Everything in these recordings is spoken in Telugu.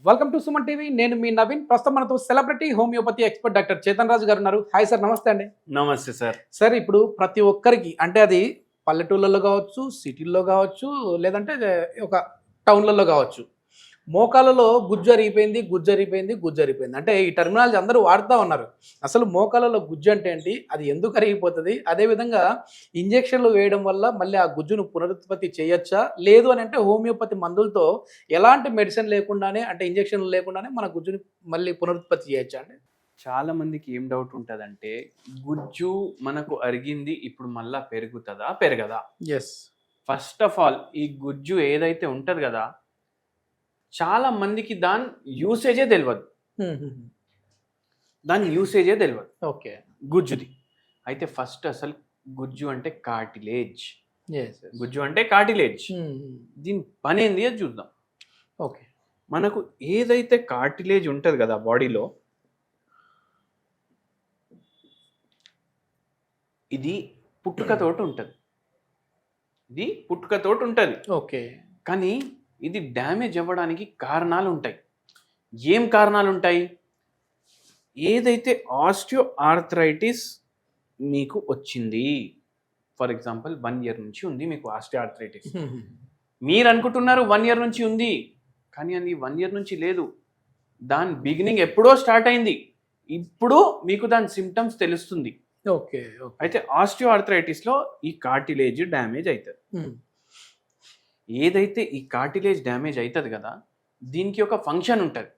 Welcome to Suman TV. నేను మీ నవీన్. ప్రస్తుతం మనతో celebrity homeopathy expert doctor Chetan Raju garu ఉన్నారు. హాయ్ సార్, నమస్తే అండి. నమస్తే సార్. సార్, ఇప్పుడు ప్రతి ఒక్కరికి అంటే అది పల్లెటూళ్ళలో కావచ్చు, సిటీల్లో కావచ్చు, లేదంటే ఒక టౌన్లలో కావచ్చు, మోకాలలో గుజ్జరిపోయింది అంటే ఈ టెర్మినాలజీ అందరూ వాడుతూ ఉన్నారు. అసలు మోకాలలో గుజ్జు అంటే ఏంటి, అది ఎందుకు అరిగిపోతుంది, అదేవిధంగా ఇంజెక్షన్లు వేయడం వల్ల మళ్ళీ ఆ గుజ్జును పునరుత్పత్తి చేయొచ్చా, లేదు అని అంటే హోమియోపతి మందులతో ఎలాంటి మెడిసిన్ లేకుండానే అంటే ఇంజెక్షన్లు లేకుండానే మన గుజ్జుని మళ్ళీ పునరుత్పత్తి చేయొచ్చా అండి? చాలా మందికి ఏం డౌట్ ఉంటుందంటే, గుజ్జు మనకు అరిగింది, ఇప్పుడు మళ్ళా పెరుగుతుందా పెరగదా? ఎస్. ఫస్ట్ ఆఫ్ ఆల్ ఈ గుజ్జు ఏదైతే ఉంటుంది కదా, చాలా మందికి దాని యూసేజే తెలియదు. ఓకే. గుజ్జుది అయితే ఫస్ట్ అసలు గుజ్జు అంటే కార్టిలేజ్. గుజ్జు అంటే Hmm. కార్టిలేజ్. దీని పని ఏంది అది చూద్దాం. ఓకే. మనకు ఏదైతే కార్టిలేజ్ ఉంటుంది కదా బాడీలో, ఇది పుట్టుకతోటి ఉంటుంది. ఓకే. కానీ ఇది డ్యామేజ్ అవ్వడానికి కారణాలు ఉంటాయి. ఏం కారణాలు ఉంటాయి? ఏదైతే ఆస్టియో ఆర్థరైటిస్ మీకు వచ్చింది, ఫర్ ఎగ్జాంపుల్ 1 year నుంచి ఉంది మీకు ఆస్టియో ఆర్థరైటిస్. మీరు అనుకుంటున్నారు 1 year నుంచి ఉంది, కానీ అది 1 year నుంచి లేదు. దాని బిగినింగ్ ఎప్పుడో స్టార్ట్ అయింది. ఇప్పుడు మీకు దాని సిమ్టమ్స్ తెలుస్తుంది. ఓకే. అయితే ఆస్టియో ఆర్థరైటిస్లో ఈ కార్టిలేజ్ డ్యామేజ్ అవుతుంది. ఏదైతే ఈ కార్టిలేజ్ డ్యామేజ్ అవుతుంది కదా, దీనికి ఒక ఫంక్షన్ ఉంటుంది.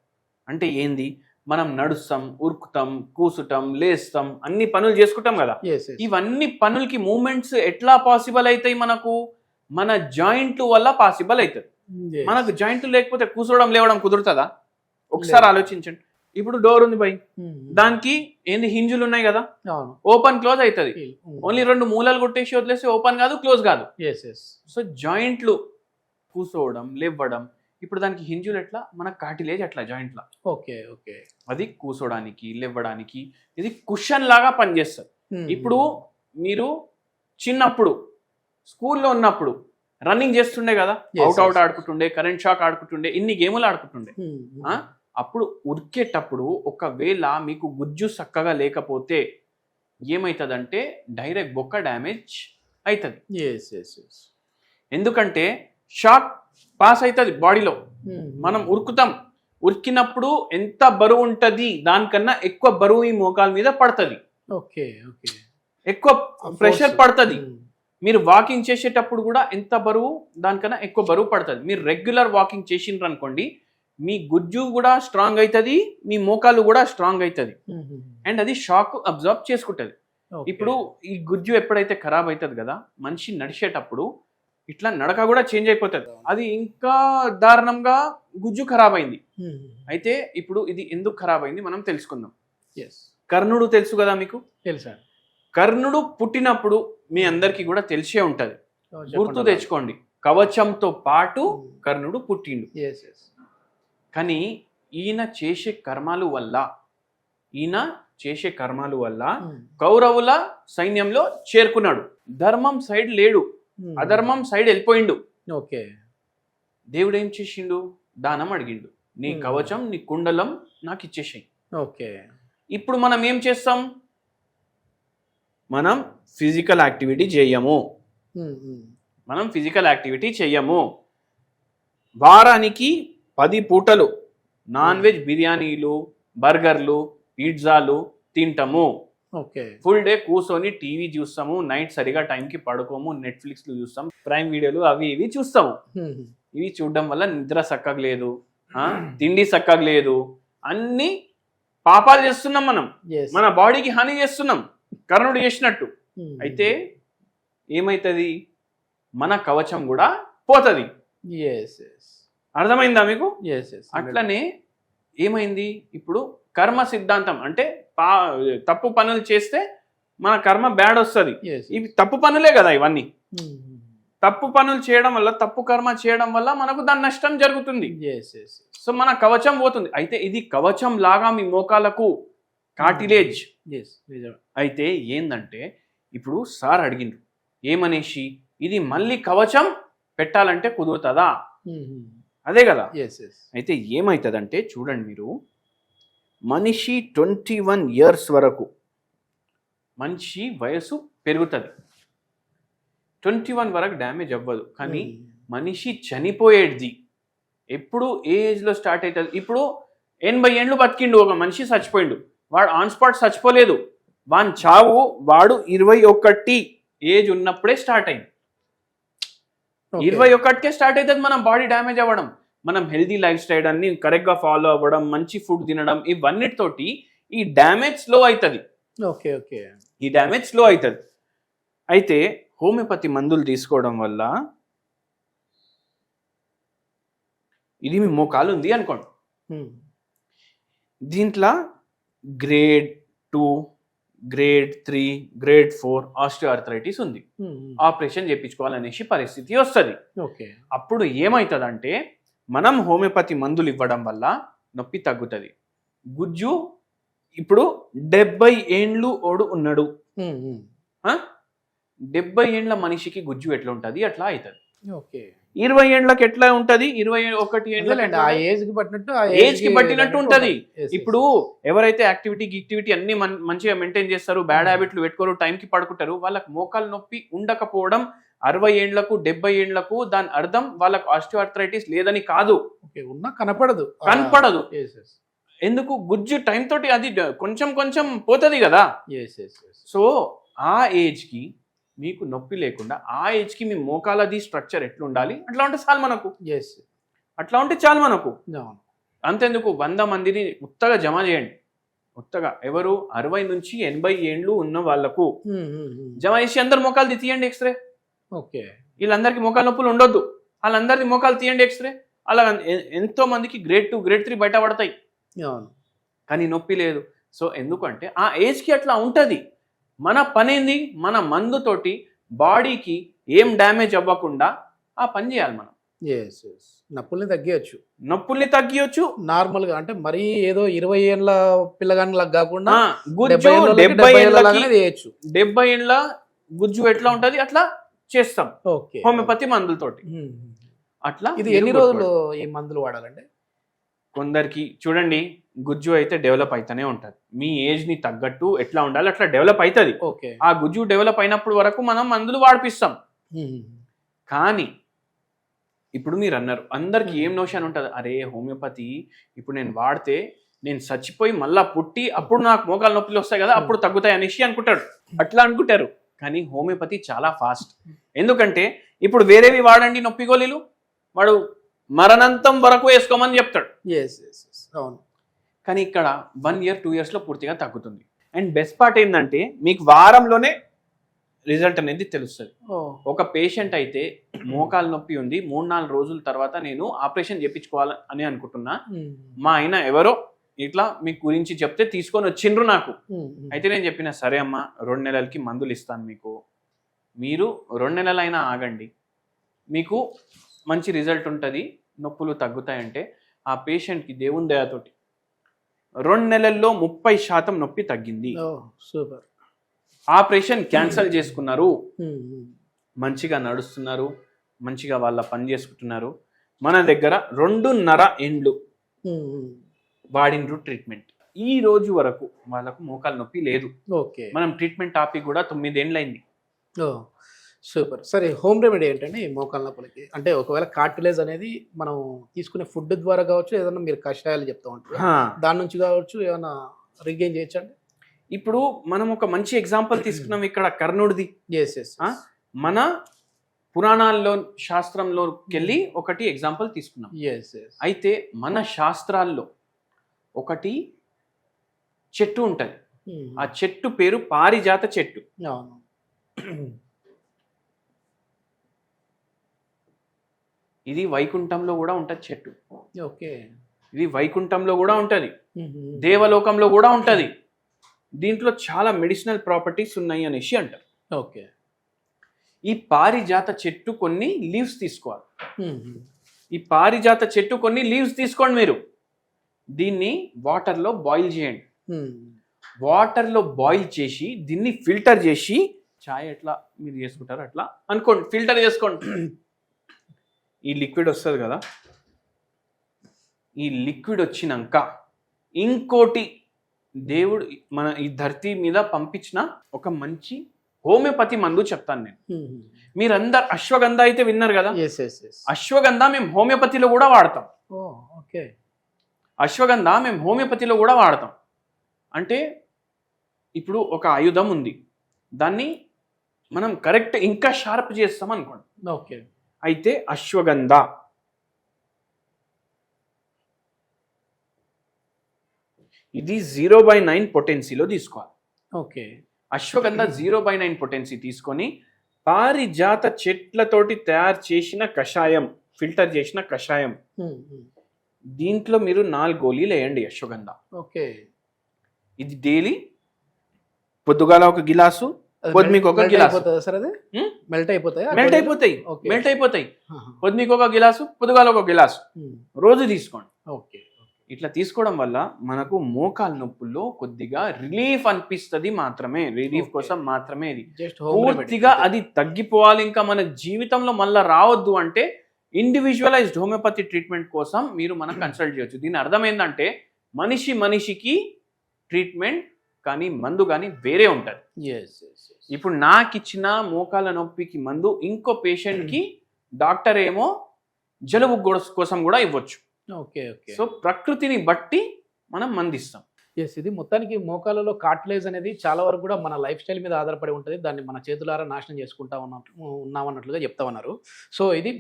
అంటే ఏంది? మనం నడుస్తాం, ఉరుకుతాం, కూసుటాం, లేస్తాం, అన్ని పనులు చేసుకుంటాం కదా. ఇవన్నీ పనులకి మూమెంట్స్ ఎట్లా పాసిబుల్ అవుతాయి? మనకు మన జాయింట్లు వల్ల పాసిబుల్ అవుతుంది. మనకు జాయింట్లు లేకపోతే కూర్చోవడం లేవడం కుదురుతుందా? ఒకసారి ఆలోచించండి. ఇప్పుడు డోర్ ఉంది బై, దానికి ఏంది హింజులు ఉన్నాయి కదా, ఓపెన్ క్లోజ్ అవుతుంది. ఓన్లీ 2 మూలలు కొట్టేసి వదిలేసి ఓపెన్ కాదు, క్లోజ్ కాదు. సో జాయింట్లు కూర్చోవడం, లేవ్వడం, ఇప్పుడు దానికి హింజులు ఎట్లా, మన కార్టిలేజ్ అట్లా జాయింట్లా. ఓకే. అది కూర్చోడానికి, లేవ్వడానికి ఇది కుషన్ లాగా పనిచేస్తుంది. ఇప్పుడు మీరు చిన్నప్పుడు స్కూల్లో ఉన్నప్పుడు రన్నింగ్ చేస్తుండే కదా, అవుట్ ఆడుకుంటుండే, కరెంట్ షాక్ ఆడుకుంటుండే, ఇన్ని గేములు ఆడుకుంటుండే. అప్పుడు ఉరికేటప్పుడు ఒకవేళ మీకు గుజ్జు చక్కగా లేకపోతే ఏమవుతుందంటే డైరెక్ట్ బొక్క డ్యామేజ్ అవుతుంది. ఎందుకంటే షాక్ పాస్ అవుతుంది బాడీలో. మనం ఉరికినప్పుడు ఎంత బరువు ఉంటుంది, దానికన్నా ఎక్కువ బరువు ఈ మోకాల మీద పడుతుంది. ఎక్కువ ప్రెషర్ పడుతుంది. మీరు వాకింగ్ చేసేటప్పుడు కూడా ఎంత బరువు, దానికన్నా ఎక్కువ బరువు పడుతుంది. మీరు రెగ్యులర్ వాకింగ్ చేసిండ్రు అనుకోండి, మీ గుజ్జు కూడా స్ట్రాంగ్ అవుతుంది, మీ మోకాలు కూడా స్ట్రాంగ్ అవుతుంది, అండ్ అది షాక్ అబ్జర్వ్ చేసుకుంటుంది. ఇప్పుడు ఈ గుజ్జు ఎప్పుడైతే ఖరాబ్ అవుతుంది కదా, మనిషి నడిచేటప్పుడు ఇట్లా నడక కూడా చేంజ్ అయిపోతుంది. అది ఇంకా దారుణంగా గుజ్జు ఖరాబ్ అయింది. అయితే ఇప్పుడు ఇది ఎందుకు ఖరాబ్ అయింది మనం తెలుసుకుందాం. కర్ణుడు తెలుసు కదా మీకు? తెలుసా? కర్ణుడు పుట్టినప్పుడు మీ అందరికీ కూడా తెలిసే ఉంటది, గుర్తు తెచ్చుకోండి. కవచంతో పాటు కర్ణుడు పుట్టిండు. కానీ ఈయన చేసే కర్మాలు వల్ల కౌరవుల సైన్యంలో చేరుకున్నాడు. ధర్మం సైడ్ లేడు, అధర్మం సైడ్ వెళ్ళిపోయిండు. దేవుడు ఏం చేసిండు? దానం అడిగిండు. నీ కవచం, నీ కుండలం నాకు ఇచ్చేసాయి. ఇప్పుడు మనం ఏం చేస్తాం? మనం ఫిజికల్ యాక్టివిటీ చెయ్యము. వారానికి 10 పూటలు నాన్ వెజ్ బిర్యానీలు, బర్గర్లు, పిజ్జాలు తింటాము. ఫుల్ డే కూర్చొని టీవీ చూస్తాము, నైట్ సరిగా టైంకి పడుకోము, నెట్ఫ్లిక్స్లు చూస్తాం, ప్రైమ్ వీడియోలు అవి ఇవి చూస్తాము. ఇవి చూడడం వల్ల నిద్ర చక్కగా లేదు, తిండి చక్కగా లేదు, అన్ని పాపాలు చేస్తున్నాం. మనం మన బాడీకి హాని చేస్తున్నాం, కర్ణుడు చేసినట్టు. అయితే ఏమైతుంది? మన కవచం కూడా పోతుంది. అర్థమైందా మీకు? అట్లనే ఏమైంది? ఇప్పుడు కర్మ సిద్ధాంతం అంటే తప్పు పనులు చేస్తే మన కర్మ బ్యాడ్ వస్తుంది. ఇవి తప్పు పనులే కదా ఇవన్నీ. తప్పు పనులు చేయడం వల్ల, తప్పు కర్మ చేయడం వల్ల మనకు దాని నష్టం జరుగుతుంది. సో మన కవచం పోతుంది. అయితే ఇది కవచం లాగా మీ మోకాలకు కార్టిలేజ్. అయితే ఏందంటే ఇప్పుడు సార్ అడిగిండ్రు ఏమనేసి, ఇది మళ్ళీ కవచం పెట్టాలంటే కుదురుతుందా? అదే కదా. Yes yes. అయితే ఏమవుతుందంటే చూడండి మీరు, మనిషి 21 years వరకు మనిషి వయసు పెరుగుతుంది, 21 వరకు డ్యామేజ్ అవ్వదు. కానీ మనిషి చనిపోయేది ఎప్పుడు ఏ ఏజ్లో స్టార్ట్ అవుతుంది? ఇప్పుడు 80 ఏళ్ళు బతికిండు ఒక మనిషి, చచ్చిపోయిండు, వాడు ఆన్ స్పాట్ చచ్చిపోలేదు, వాని చావు వాడు 21 ఏజ్ ఉన్నప్పుడే స్టార్ట్ అయింది. 21కే స్టార్ట్ అవుతుంది మనం బాడీ డ్యామేజ్ అవ్వడం. మనం హెల్దీ లైఫ్ స్టైల్ అన్ని కరెక్ట్గా ఫాలో అవ్వడం, మంచి ఫుడ్ తినడం, ఇవన్నిటితోటి ఈ డ్యామేజ్ స్లో అవుతుంది. Okay okay. ఈ డ్యామేజ్ స్లో అవుతుంది. అయితే హోమియోపతి మందులు తీసుకోవడం వల్ల ఇది మీ మోకాలు ఉంది అనుకోండి, దీంట్లో గ్రేడ్ 2, గ్రేడ్ 3, గ్రేడ్ 4 ఆస్టియోఆర్థరైటిస్ ఉంది, ఆపరేషన్ చేయించుకోవాలనేసి పరిస్థితి వస్తుంది. ఓకే. అప్పుడు ఏమవుతుందంటే మనం హోమియోపతి మందులు ఇవ్వడం వల్ల నొప్పి తగ్గుతుంది. గుజ్జు ఇప్పుడు 70 ఏండ్లు ఓడు ఉన్నాడు, 70 ఏండ్ల మనిషికి గుజ్జు ఎట్లా ఉంటుంది అట్లా అవుతుంది. ఓకే. 20 ఏండ్లకు ఎట్లా ఉంటది, 21 ఏండ్లకి ఆ ఏజ్ కి పట్టినట్టు, ఏజ్ కి పట్టినట్టు ఉంటది. ఇప్పుడు ఎవరైతే యాక్టివిటీ అన్ని మంచిగా మెయింటైన్ చేస్తారు, బ్యాడ్ హ్యాబిట్లు పెట్టుకోరు, టైంకి పడుకుంటారు, వాళ్ళకి మోకాలు నొప్పి ఉండకపోవడం 60 ఏండ్లకు 70 ఏండ్లకు దాని అర్థం వాళ్ళకు ఆస్టియోఆర్థరైటిస్ లేదని కాదు. ఉన్నా కనపడదు. ఎందుకు? గుజ్జు టైం తోటి అది కొంచెం కొంచెం పోతుంది కదా. సో ఆ ఏజ్ కి మీకు నొప్పి లేకుండా, ఆ ఏజ్ కి మీ మోకాలది స్ట్రక్చర్ ఎట్లా ఉండాలి అట్లా ఉంటే చాలు మనకు. అట్లా ఉంటే చాలు మనకు. అంతెందుకు 100 మందిని ఉత్తగా జమ చేయండి, ఉత్తగా ఎవరు 60 నుంచి 80 ఏండ్లు ఉన్న వాళ్ళకు జమ చేసి అందరు మోకాలు తీయండి ఎక్స్రే. ఓకే. వీళ్ళందరికీ మోకాలు నొప్పులు ఉండొద్దు, వాళ్ళందరిది మోకాలు తీయండి ఎక్స్రే. అలా ఎంతో మందికి గ్రేడ్ 2, గ్రేడ్ 3 బయట పడతాయి, కానీ నొప్పి లేదు. సో ఎందుకంటే ఆ ఏజ్కి అట్లా ఉంటుంది. మన పని ఏంది? మన మందుతోటి బాడీకి ఏం డ్యామేజ్ అవ్వకుండా ఆ పని చేయాలి మనం. నొప్పుల్ని తగ్గియచ్చు నార్మల్ గా. అంటే మరీ ఏదో 20 ఏళ్ళ పిల్లగానిలా కాకుండా గుజ్జు 70 ఏళ్ళ గుజ్జు ఎట్లా ఉంటది అట్లా చేస్తాం హోమియోపతి మందులతోటి. అట్లా ఇది ఎన్ని రోజులు ఈ మందులు వాడాలంటే? కొందరికి చూడండి, గుజ్జు అయితే డెవలప్ అయితేనే ఉంటుంది, మీ ఏజ్ ని తగ్గట్టు ఎట్లా ఉండాలి అట్లా డెవలప్ అవుతుంది. ఆ గుజ్జు డెవలప్ అయినప్పుడు వరకు మనం మందులు వాడిపిస్తాం. కానీ ఇప్పుడు మీరు అన్నారు, అందరికి ఏం నోషన్ ఉంటుంది, అరే హోమియోపతి ఇప్పుడు నేను వాడితే నేను చచ్చిపోయి మళ్ళా పుట్టి అప్పుడు నాకు మోకాలు నొప్పులు వస్తాయి కదా అప్పుడు తగ్గుతాయి అనేసి అనుకుంటాడు. అట్లా అనుకుంటారు. కానీ హోమియోపతి చాలా ఫాస్ట్. ఎందుకంటే ఇప్పుడు వేరేవి వాడండి నొప్పి గోళీలు, వాడు మరణంతం వరకు వేసుకోమని చెప్తాడు. కానీ ఇక్కడ 1 year 2 years లో పూర్తిగా తగ్గుతుంది. అండ్ బెస్ట్ పార్ట్ ఏంటంటే మీకు వారంలోనే రిజల్ట్ అనేది తెలుస్తుంది. ఒక పేషెంట్ అయితే మోకాలు నొప్పి ఉంది, 3-4 రోజుల తర్వాత నేను ఆపరేషన్ చేయించుకోవాలి అని అనుకుంటున్నా, మా ఆయన ఎవరో ఇట్లా మీ గురించి చెప్తే తీసుకొని వచ్చిండ్రు నాకు. అయితే నేను చెప్పిన సరే అమ్మా 2 నెలలకి మందులు ఇస్తాను మీకు, మీరు 2 నెలలైనా ఆగండి, మీకు మంచి రిజల్ట్ ఉంటుంది, నొప్పులు తగ్గుతాయంటే ఆ పేషెంట్కి దేవుని దయతోటి 2 నెలల్లో 30% నొప్పి తగ్గింది. సూపర్. ఆపరేషన్ క్యాన్సిల్ చేసుకున్నారు, మంచిగా నడుస్తున్నారు, మంచిగా వాళ్ళ పని చేసుకుంటున్నారు. మన దగ్గర 2.5 ఏండ్లు వాడినరు ట్రీట్మెంట్. ఈ రోజు వరకు వాళ్ళకు మోకాలు నొప్పి లేదు. మనం ట్రీట్మెంట్ టాపిక్ కూడా 9 ఏండ్లైంది. సూపర్. సరే, హోమ్ రెమెడీ ఏంటండి మోకాలు నొప్పులకి? అంటే ఒకవేళ కార్టిలేజ్ అనేది మనం తీసుకునే ఫుడ్ ద్వారా కావచ్చు, ఏదైనా మీరు కషాయాలు చెప్తా ఉంటారు దాని నుంచి కావచ్చు, ఏమైనా రిగైన్ చేయొచ్చండి? ఇప్పుడు మనం ఒక మంచి ఎగ్జాంపుల్ తీసుకున్నాం ఇక్కడ కర్ణుడిది. మన పురాణాల్లో శాస్త్రంలోకి వెళ్ళి ఒకటి ఎగ్జాంపుల్ తీసుకున్నాం. అయితే మన శాస్త్రాల్లో ఒకటి చెట్టు ఉంటుంది, ఆ చెట్టు పేరు పారిజాత చెట్టు. ఇది వైకుంఠంలో కూడా ఉంటది చెట్టు. ఇది వైకుంఠంలో కూడా ఉంటది, దేవలోకంలో కూడా ఉంటది. దీంట్లో చాలా మెడిసినల్ ప్రాపర్టీస్ ఉన్నాయి అనేసి అంటారు. ఈ పారిజాత చెట్టు కొన్ని లీవ్స్ తీసుకోవాలి. ఈ పారిజాత చెట్టు కొన్ని లీవ్స్ తీసుకోండి మీరు, దీన్ని వాటర్లో బాయిల్ చేయండి. వాటర్లో బాయిల్ చేసి దీన్ని ఫిల్టర్ చేసి, చాయ్ ఎట్లా మీరు చేసుకుంటారు అట్లా అనుకోండి, ఫిల్టర్ చేసుకోండి. ఈ లిక్విడ్ వస్తుంది కదా, ఈ లిక్విడ్ వచ్చినాక ఇంకోటి దేవుడు మన ఈ ధరతీ మీద పంపించిన ఒక మంచి హోమియోపతి మందు చెప్తాను నేను. మీరందరు అశ్వగంధ అయితే విన్నారు కదా, అశ్వగంధ మేము హోమియోపతిలో కూడా వాడతాం. ఓకే, అశ్వగంధ మేము హోమియోపతిలో కూడా వాడతాం. అంటే ఇప్పుడు ఒక ఆయుధం ఉంది, దాన్ని మనం కరెక్ట్ ఇంకా షార్ప్ చేస్తాం అనుకోండి. ఓకే, అయితే అశ్వగంధ ఇది 0/9 పొటెన్సీలో తీసుకోవాలి. ఓకే, అశ్వగంధ 0/9 పొటెన్సీ తీసుకొని పారిజాత చెట్లతోటి తయారు చేసిన కషాయం, ఫిల్టర్ చేసిన కషాయం, దీంట్లో మీరు 4 గోళీలు వేయండి అశ్వగంధ. ఓకే, ఇది డైలీ పొద్దుగాల ఒక గిలాసు, పొద్దుమీకు ఒక గిలాసు. మెల్ట్ అయిపోతాయి. పొద్దుమీకు ఒక గిలాసు, పొద్దుగాల ఒక గిలాసు రోజు తీసుకోండి. ఓకే, ఇట్లా తీసుకోవడం వల్ల మనకు మోకాలు నొప్పుల్లో కొద్దిగా రిలీఫ్ అనిపిస్తుంది మాత్రమే, రిలీఫ్ కోసం మాత్రమే. ఇది పూర్తిగా అది తగ్గిపోవాలి, ఇంకా మన జీవితంలో మళ్ళీ రావద్దు అంటే ఇండివిజువలైజ్డ్ హోమియోపతి ట్రీట్మెంట్ కోసం మీరు మనం కన్సల్ట్ చేయొచ్చు. దీని అర్థం ఏంటంటే మనిషికి ట్రీట్మెంట్ కానీ మందు కానీ వేరే ఉంటుంది. ఇప్పుడు నాకు ఇచ్చిన మోకాల నొప్పికి మందు ఇంకో పేషెంట్కి డాక్టర్ ఏమో జలుబు కోసం కూడా ఇవ్వచ్చు. Okay, okay. సో ప్రకృతిని బట్టి మనం మందిస్తాం. ఇది మొత్తానికి మోకాలలో కార్టిలేజ్ అనేది చాలా వరకు కూడా మన లైఫ్ స్టైల్ మీద ఆధారపడి ఉంటుంది. దాన్ని మన చేతులారా నాశనం చేసుకుంటా ఉన్నామన్నట్లుగా చెప్తా ఉన్నారు. సో ఇది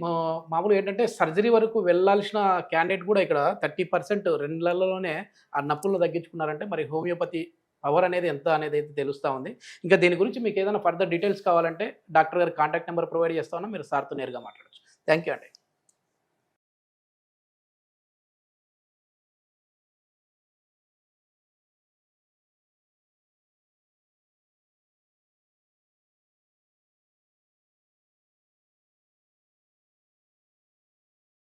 మామూలుగా ఏంటంటే సర్జరీ వరకు వెళ్ళాల్సిన క్యాండిడేట్ కూడా ఇక్కడ 30% 2 నెలల్లోనే ఆ నొప్పులను తగ్గించుకున్నారంటే మరి హోమియోపతి పవర్ అనేది ఎంత అనేది అయితే తెలుస్తూ ఉంది. ఇంకా దీని గురించి మీకు ఏదైనా ఫర్దర్ డీటెయిల్స్ కావాలంటే డాక్టర్ గారి కాంటాక్ట్ నెంబర్ ప్రొవైడ్ చేస్తా ఉన్నా, మీరు సార్తో నేరుగా మాట్లాడచ్చు. థ్యాంక్ యూ అండి.